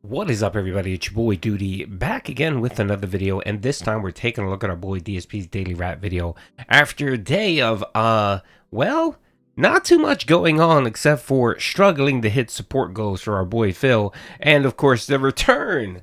What is up, everybody? It's your boy Doody back again with another video, and this time we're taking a look at our boy DSP's daily rap video after a day of well, not too much going on except for struggling to hit support goals for our boy Phil, and of course the return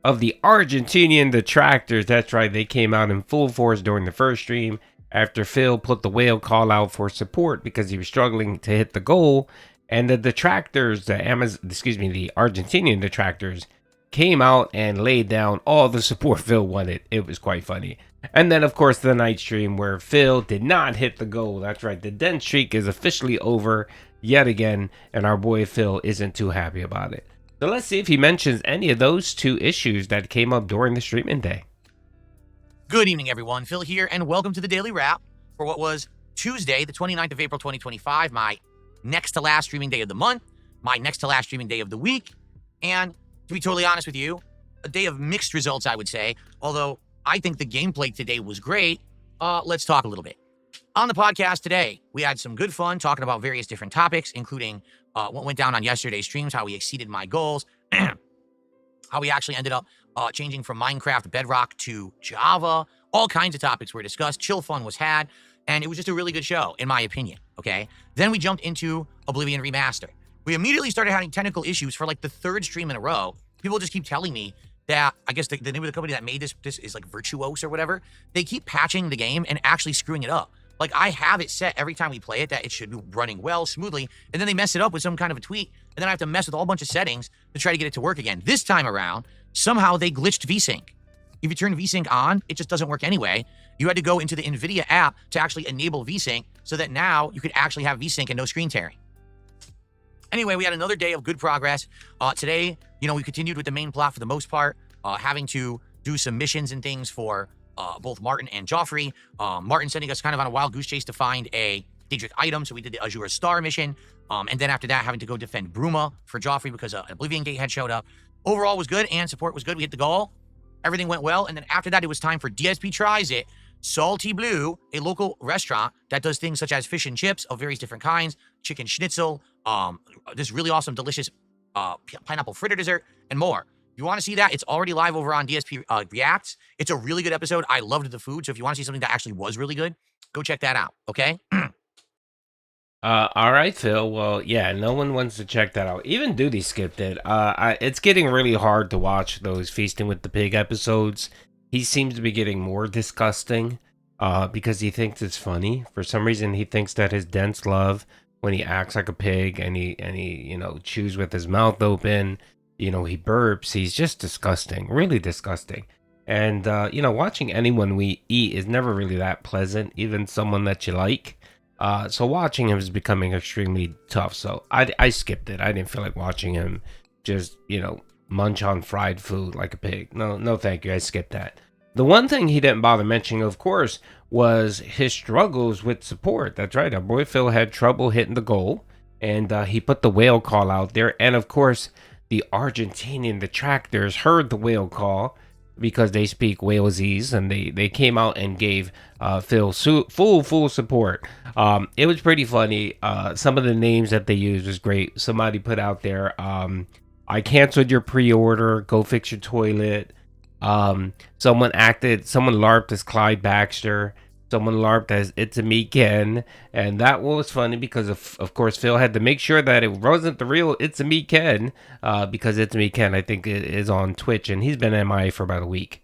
of the Argentinian Detractors. That's right, they came out in full force during the first stream after Phil put the whale call out for support because he was struggling to hit the goal. And the detractors, the Argentinian detractors, came out and laid down all the support Phil wanted. It was quite funny. And then, of course, the night stream where Phil did not hit the goal. That's right, the den streak is officially over yet again, and our boy Phil isn't too happy about it. So let's see if he mentions any of those two issues that came up during the streaming day. Good evening, everyone. Phil here, and welcome to the Daily Wrap for what was Tuesday, the 29th of April, 2025, my next to last streaming day of the month, my next to last streaming day of the week, and to be totally honest with you, a day of mixed results, I would say, although I think the gameplay today was great. Let's talk a little bit. On the podcast today, we had some good fun talking about various different topics, including what went down on yesterday's streams, how we exceeded my goals, how we actually ended up changing from Minecraft Bedrock to Java. All kinds of topics were discussed. Chill fun was had. And it was just a really good show, in my opinion, okay? Then we jumped into Oblivion Remaster. We immediately started having technical issues for like the third stream in a row. People just keep telling me that, I guess the name of the company that made this is like Virtuos or whatever. They keep patching the game and actually screwing it up. Like, I have it set every time we play it that it should be running well, smoothly, and then they mess it up with some kind of a tweak, and then I have to mess with a whole bunch of settings to try to get it to work again. This time around, somehow they glitched VSync. If you turn VSync on, it just doesn't work anyway. You had to go into the NVIDIA app to actually enable VSync so that now you could actually have VSync and no screen tearing. Anyway, we had another day of good progress. Today, we continued with the main plot for the most part, having to do some missions and things for both Martin and Joffrey. Martin sending us kind of on a wild goose chase to find a Daedric item, so we did the Azure Star mission. And then after that, having to go defend Bruma for Joffrey because an Oblivion Gate had showed up. Overall was good, and support was good. We hit the goal. Everything went well, and then after that, it was time for DSP Tries It. Salty Blue, a local restaurant that does things such as fish and chips of various different kinds, chicken schnitzel, this really awesome, delicious pineapple fritter dessert, and more. If you want to see that, it's already live over on DSP Reacts. It's a really good episode. I loved the food, so if you want to see something that actually was really good, go check that out, okay? All right, Phil. Well, yeah, no one wants to check that out. Even Doody skipped it. It's getting really hard to watch those Feasting with the Pig episodes. He seems to be getting more disgusting because he thinks it's funny. For some reason, he thinks that his dense love when he acts like a pig and he chews with his mouth open, he burps. He's just disgusting, really disgusting. And watching anyone we eat is never really that pleasant, even someone that you like. So watching him is becoming extremely tough. So I skipped it. I didn't feel like watching him just, munch on fried food like a pig. No, thank you. I skipped that. The one thing he didn't bother mentioning, of course, was his struggles with support. That's right. Our boy Phil had trouble hitting the goal, and he put the whale call out there. And of course, the Argentinian detractors heard the whale call because they speak Walesese, and they came out and gave Phil full support. It was pretty funny. Some of the names that they used was great. Somebody put out there, I canceled your pre-order, go fix your toilet. Someone LARPed as Clyde Baxter. Someone LARPed as It's a Me Ken. And that was funny because, of course, Phil had to make sure that it wasn't the real It's a Me Ken. Because It's a Me Ken, I think, it is on Twitch. And he's been MIA for about a week.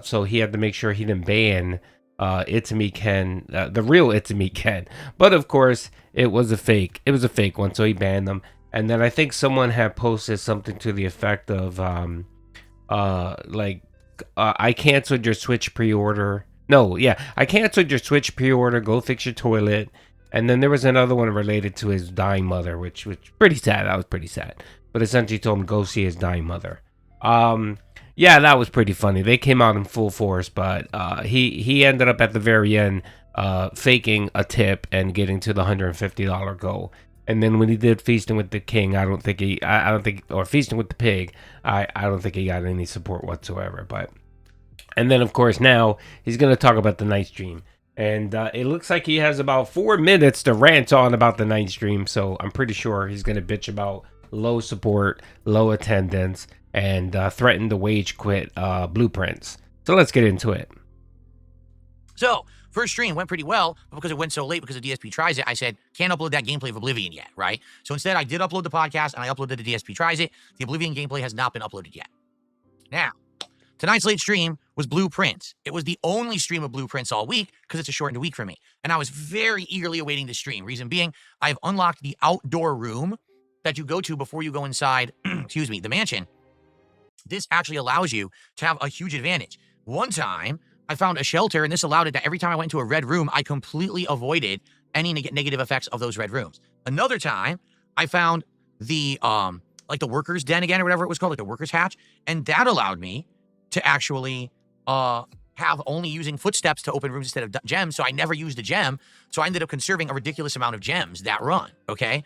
So he had to make sure he didn't ban It's a Me Ken, the real It's a Me Ken. But, of course, it was a fake. It was a fake one, so he banned them. And then I think someone had posted something to the effect of, I canceled your Switch pre-order. No, yeah, I canceled your Switch pre-order. Go fix your toilet. And then there was another one related to his dying mother, which pretty sad. That was pretty sad. But essentially told him go see his dying mother. Yeah, that was pretty funny. They came out in full force, but he ended up at the very end faking a tip and getting to the $150 goal. And then when he did Feasting with the King, or Feasting with the Pig, I don't think he got any support whatsoever. And then, of course, now he's going to talk about the night stream. And it looks like he has about 4 minutes to rant on about the night stream. So I'm pretty sure he's going to bitch about low support, low attendance, and threatened to wage quit blueprints. So let's get into it. So, first stream went pretty well, but because it went so late because of DSP Tries It, I said, can't upload that gameplay of Oblivion yet, right? So instead, I did upload the podcast, and I uploaded the DSP Tries It. The Oblivion gameplay has not been uploaded yet. Now, tonight's late stream was Blueprints. It was the only stream of Blueprints all week because it's a shortened week for me. And I was very eagerly awaiting the stream. Reason being, I have unlocked the outdoor room that you go to before you go inside, excuse me, the mansion. This actually allows you to have a huge advantage. One time, I found a shelter, and this allowed it that every time I went into a red room, I completely avoided any negative effects of those red rooms. Another time, I found the like the workers' den again, or whatever it was called, like the workers' hatch, and that allowed me to actually have only using footsteps to open rooms instead of gems. So I never used a gem. So I ended up conserving a ridiculous amount of gems that run. Okay,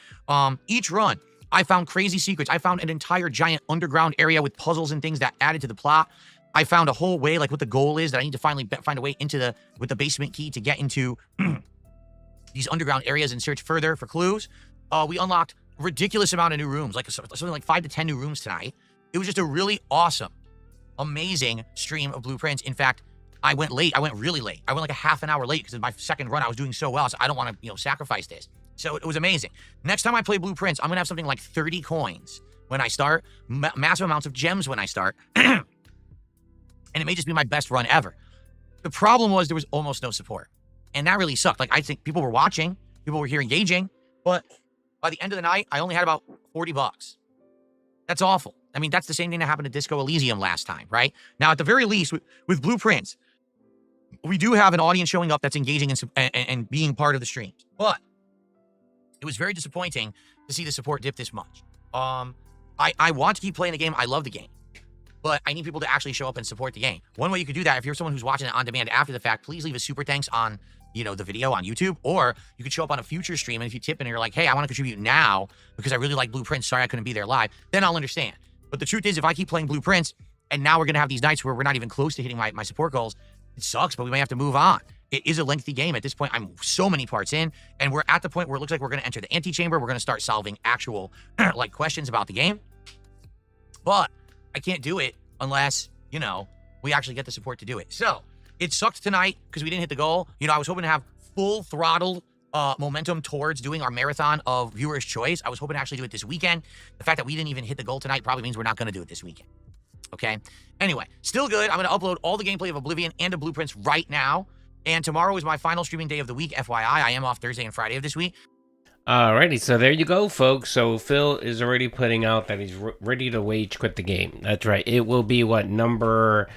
each run, I found crazy secrets. I found an entire giant underground area with puzzles and things that added to the plot. I found a whole way, like what the goal is, that I need to finally find a way into with the basement key to get into these underground areas and search further for clues. We unlocked a ridiculous amount of new rooms, like something like 5 to 10 new rooms tonight. It was just a really awesome, amazing stream of Blueprints. In fact, I went late. I went really late. I went like a half an hour late because in my second run, I was doing so well. So I don't want to, sacrifice this. So it was amazing. Next time I play Blueprints, I'm going to have something like 30 coins when I start, massive amounts of gems when I start. And it may just be my best run ever. The problem was there was almost no support. And that really sucked. Like, I think people were watching, people were here engaging, but by the end of the night, I only had about $40. That's awful. I mean, that's the same thing that happened to Disco Elysium last time, right? Now, at the very least, with Blueprints, we do have an audience showing up that's engaging and being part of the streams. But it was very disappointing to see the support dip this much. I want to keep playing the game. I love the game. But I need people to actually show up and support the game. One way you could do that, if you're someone who's watching it on demand after the fact, please leave a super thanks on, the video on YouTube, or you could show up on a future stream, and if you tip in and you're like, hey, I want to contribute now because I really like Blueprints, sorry I couldn't be there live, then I'll understand. But the truth is, if I keep playing Blueprints, and now we're going to have these nights where we're not even close to hitting my support goals, it sucks, but we may have to move on. It is a lengthy game. At this point, I'm so many parts in, and we're at the point where it looks like we're going to enter the antechamber. We're going to start solving actual, questions about the game. But I can't do it unless, we actually get the support to do it. So it sucked tonight because we didn't hit the goal. I was hoping to have full throttled momentum towards doing our marathon of Viewer's Choice. I was hoping to actually do it this weekend. The fact that we didn't even hit the goal tonight probably means we're not going to do it this weekend. Okay? Anyway, still good. I'm going to upload all the gameplay of Oblivion and of Blueprints right now. And tomorrow is my final streaming day of the week, FYI. I am off Thursday and Friday of this week. Alrighty, so there you go, folks. So Phil is already putting out that he's ready to wage quit the game. That's right. It will be number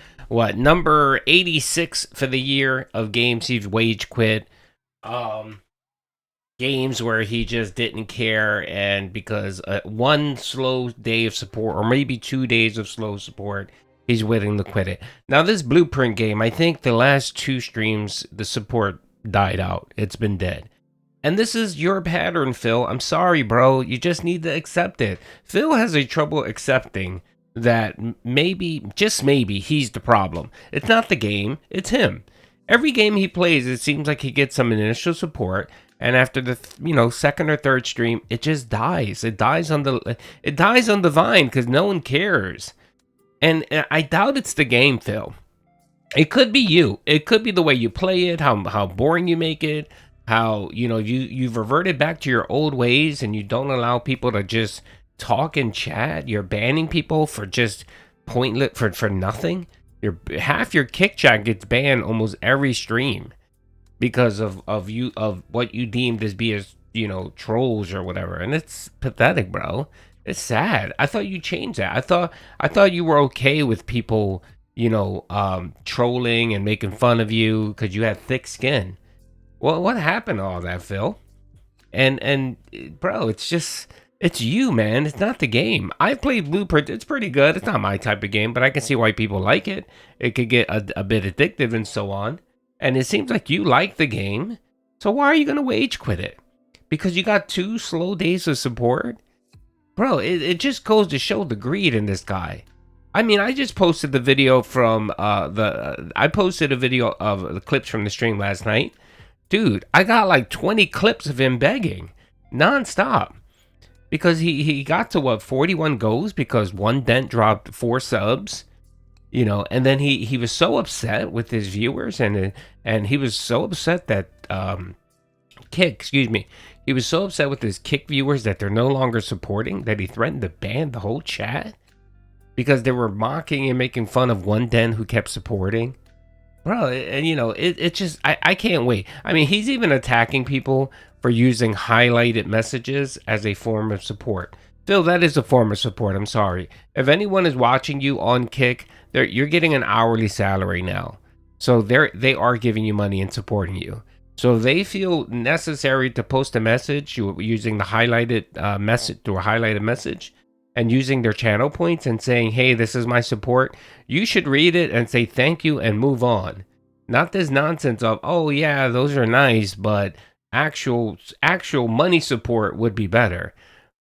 86 for the year of games he's wage quit. Games where he just didn't care, and because one slow day of support, or maybe 2 days of slow support, he's willing to quit it. Now, this Blueprint game, I think the last 2 streams, the support died out. It's been dead. And this is your pattern, Phil. I'm sorry, bro. You just need to accept it. Phil has a trouble accepting that maybe, just maybe, he's the problem. It's not the game. It's him. Every game he plays, it seems like he gets some initial support, and after the second or third stream, it just dies. It dies on the vine because no one cares. And I doubt it's the game, Phil. It could be you. It could be the way you play it, how boring you make it. How, you've reverted back to your old ways and you don't allow people to just talk and chat. You're banning people for just pointless, for nothing. Half your kick chat gets banned almost every stream because of what you deemed as trolls or whatever. And it's pathetic, bro. It's sad. I thought you changed that. I thought you were okay with people, trolling and making fun of you because you had thick skin. Well, what happened to all that, Phil? And bro, it's you, man. It's not the game. I've played Blueprint. It's pretty good. It's not my type of game, but I can see why people like it. It could get a bit addictive and so on. And it seems like you like the game. So why are you going to wage quit it? Because you got 2 slow days of support? Bro, it just goes to show the greed in this guy. I mean, I just posted the video from I posted a video of the clips from the stream last night. Dude, I got like 20 clips of him begging nonstop. because he got to what, 41 goals because one dent dropped 4 subs, you know, and then he was so upset with his viewers, and he was so upset that Kick, excuse me, he was so upset with his Kick viewers that they're no longer supporting that he threatened to ban the whole chat because they were mocking and making fun of one den who kept supporting. Bro, and you know, it just, I can't wait. I mean, he's even attacking people for using highlighted messages as a form of support. Phil, that is a form of support. I'm sorry. If anyone is watching you on Kick, you're getting an hourly salary now. So they are giving you money and supporting you. So if they feel necessary to post a message using the highlighted message or a highlighted message and using their channel points and saying, hey, this is my support, you should read it and say thank you and move on. Not this nonsense of, oh yeah, those are nice, but actual money support would be better.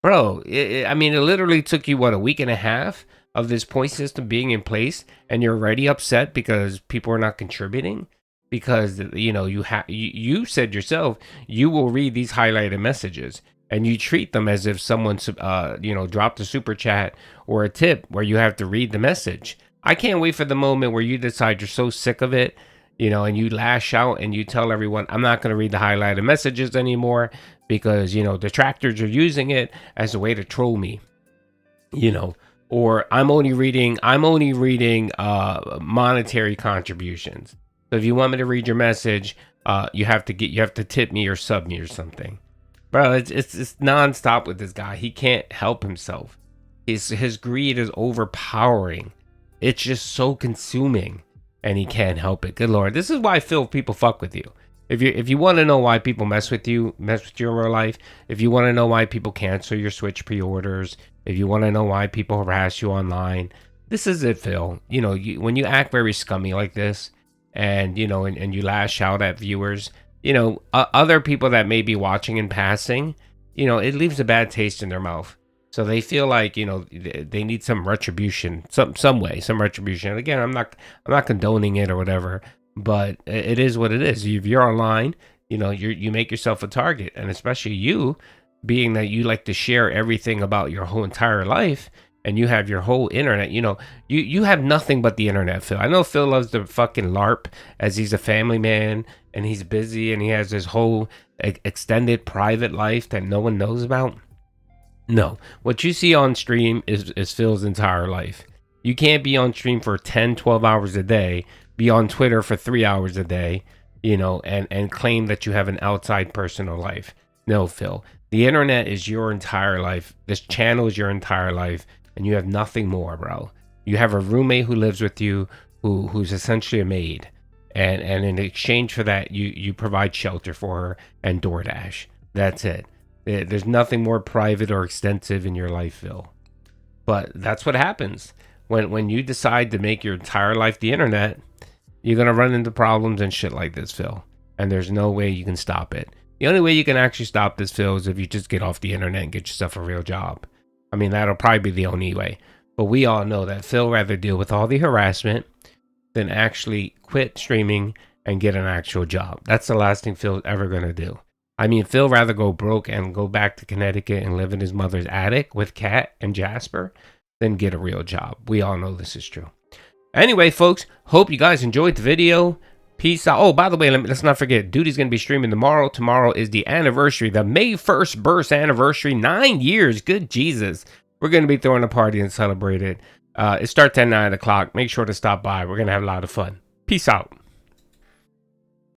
Bro, I mean, it literally took you, what, a week and a half of this point system being in place, and you're already upset because people are not contributing? Because, you know, you said yourself, you will read these highlighted messages, and you treat them as if someone, you know, dropped a super chat or a tip where you have to read the message. I can't wait for the moment where you decide you're so sick of it, you know, and you lash out and you tell everyone, I'm not going to read the highlighted messages anymore because, you know, detractors are using it as a way to troll me, you know, or I'm only reading monetary contributions. So if you want me to read your message, you have to tip me or sub me or something. Bro, it's nonstop with this guy. He can't help himself. His greed is overpowering. It's just so consuming, and he can't help it. Good Lord, this is why people fuck with you. If you want to know why people mess with you in real life, if you want to know why people cancel your Switch pre-orders, if you want to know why people harass you online, this is it, Phil. You know, when you act very scummy like this, and you know, and you lash out at viewers, you know, other people that may be watching in passing, you know, it leaves a bad taste in their mouth. So they feel like, you know, they need some retribution, some retribution. And again, I'm not condoning it or whatever, but it is what it is. If you're online, you know, you make yourself a target, and especially you, being that you like to share everything about your whole entire life, and you have your whole internet, you know, you have nothing but the internet, Phil. I know Phil loves the fucking LARP as he's a family man and he's busy and he has his whole extended private life that no one knows about. No, what you see on stream is Phil's entire life. You can't be on stream for 10, 12 hours a day, be on Twitter for 3 hours a day, you know, and claim that you have an outside personal life. No, Phil, the internet is your entire life. This channel is your entire life. And you have nothing more, bro. You have a roommate who lives with you, who's essentially a maid, and in exchange for that, you provide shelter for her and DoorDash. That's it. There's nothing more private or extensive in your life, Phil. But that's what happens when you decide to make your entire life the internet. You're gonna run into problems and shit like this, Phil. And there's no way you can stop it. The only way you can actually stop this, Phil, is if you just get off the internet and get yourself a real job. I mean, that'll probably be the only way. But we all know that Phil rather deal with all the harassment than actually quit streaming and get an actual job. That's the last thing Phil's ever going to do. I mean, Phil rather go broke and go back to Connecticut and live in his mother's attic with Kat and Jasper than get a real job. We all know this is true. Anyway, folks, hope you guys enjoyed the video. Peace out. Oh, by the way, let's not forget, Doody's going to be streaming tomorrow. Tomorrow is the anniversary, the May 1st burst anniversary. 9 years. Good Jesus. We're going to be throwing a party and celebrate it. It starts at 9 o'clock. Make sure to stop by. We're going to have a lot of fun. Peace out.